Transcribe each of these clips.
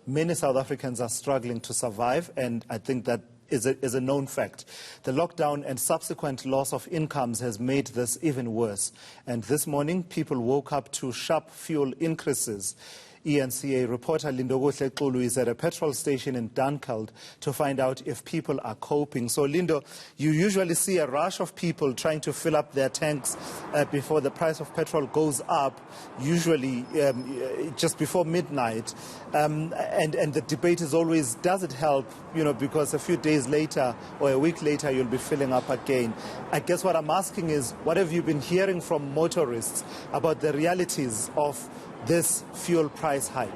many South Africans are struggling to survive, and I think that is a known fact. The lockdown and subsequent loss of incomes has made this even worse. And this morning, people woke up to sharp fuel increases. eNCA reporter Lindo Xulu is at a petrol station in Dunkeld to find out if people are coping. So, Lindo, you usually see a rush of people trying to fill up their tanks before the price of petrol goes up, usually just before midnight. And the debate is always, does it help? You know, because a few days later or a week later, you'll be filling up again. I guess what I'm asking is, what have you been hearing from motorists about the realities of this fuel price hike?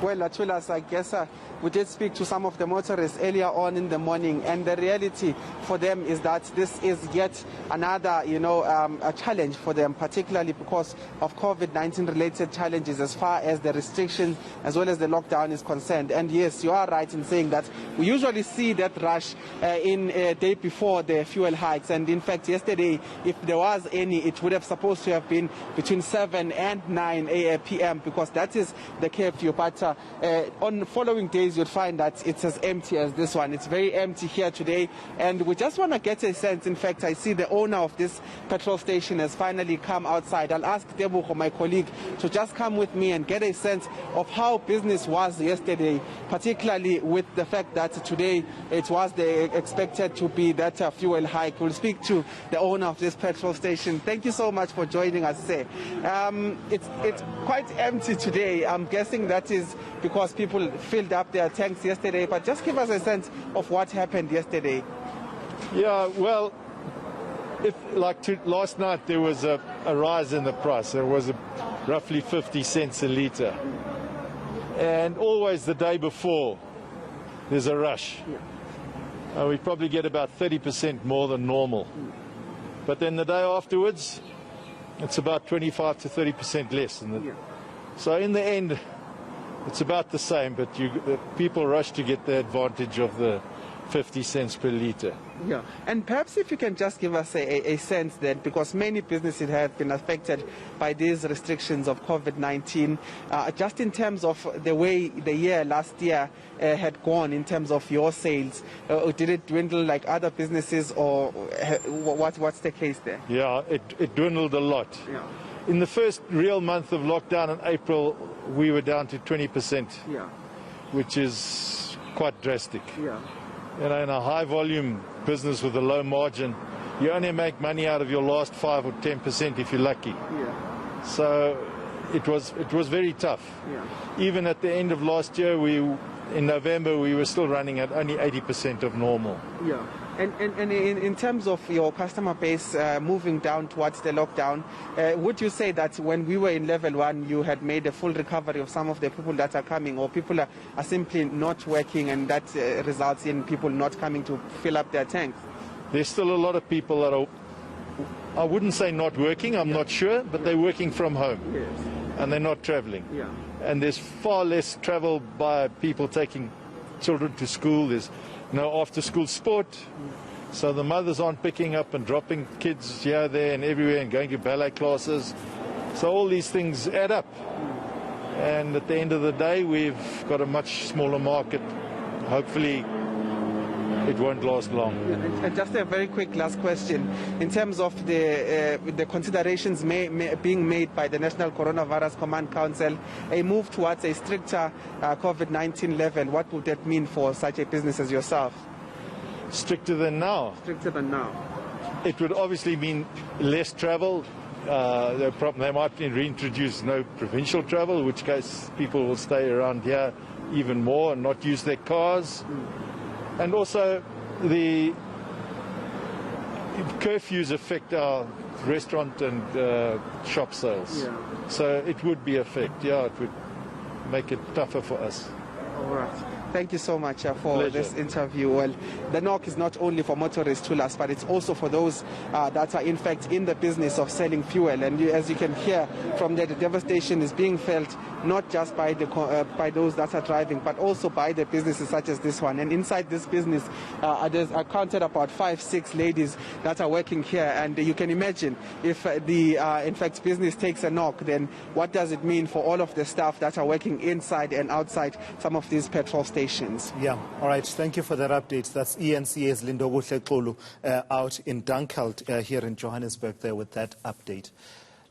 Well, Atulas, I guess we did speak to some of the motorists earlier on in the morning, and the reality for them is that this is yet another, a challenge for them, particularly because of COVID-19 related challenges as far as the restrictions as well as the lockdown is concerned. And yes, you are right in saying that we usually see that rush in a day before the fuel hikes. And in fact, yesterday, if there was any, it would have supposed to have been between 7 and 9 p.m. because that is the curfew. But on following days, you'll find that it's as empty as this one. It's very empty here today, and we just want to get a sense. In fact, I see the owner of this petrol station has finally come outside. I'll ask Debucho, my colleague, to just come with me and get a sense of how business was yesterday, particularly with the fact that today it was expected to be that fuel hike. We'll speak to the owner of this petrol station. Thank you so much for joining us, sir. It's quite empty today. I'm guessing that is because people filled up their tanks yesterday, but just give us a sense of what happened yesterday. Yeah, well, last night there was a rise in the price. There was roughly 50 cents a litre. And always the day before, there's a rush. Yeah. We probably get about 30% more than normal. But then the day afterwards, it's about 25 to 30% less. So in the end, it's about the same, but people rush to get the advantage of the 50 cents per litre. Yeah, and perhaps if you can just give us a sense then, because many businesses have been affected by these restrictions of COVID-19, just in terms of the way the year last year had gone in terms of your sales, did it dwindle like other businesses, or what's the case there? Yeah, it dwindled a lot. Yeah. In the first real month of lockdown in April, we were down to 20%, yeah, which is quite drastic. Yeah. In a high volume business with a low margin, you only make money out of your last 5 or 10% if you're lucky. Yeah. So it was very tough. Yeah. Even at the end of last year, in November, we were still running at only 80% of normal. Yeah. And in terms of your customer base moving down towards the lockdown, would you say that when we were in level 1, you had made a full recovery of some of the people that are coming, or people are simply not working, and that results in people not coming to fill up their tanks? There's still a lot of people that are, I wouldn't say not working, I'm not sure, but they're working from home. Yes. And they're not traveling. Yeah. And there's far less travel by people taking children to school. There's no after-school sport, so the mothers aren't picking up and dropping kids here, there and everywhere and going to ballet classes. So all these things add up. And at the end of the day, we've got a much smaller market. Hopefully it won't last long. And just a very quick last question. In terms of the considerations being made by the National Coronavirus Command Council, a move towards a stricter COVID-19 level, what would that mean for such a business as yourself? Stricter than now? Stricter than now. It would obviously mean less travel. They might reintroduce no provincial travel, in which case people will stay around here even more and not use their cars. And also, the curfews affect our restaurant and shop sales. Yeah. So it would be effect. Yeah, it would make it tougher for us. All right. Thank you so much for Pleasure. this interview. Well, the knock is not only for motorists, Tulas, but it's also for those that are in fact in the business of selling fuel. And as you can hear from there, the devastation is being felt not just by those that are driving, but also by the businesses such as this one. And inside this business, I counted about 5-6 ladies that are working here, and you can imagine if the in fact business takes a knock, then what does it mean for all of the staff that are working inside and outside some of these petrol stations? Yeah, all right, thank you for that update. That's eNCA's Lindokuhle Xolo out in Dunkeld here in Johannesburg there with that update.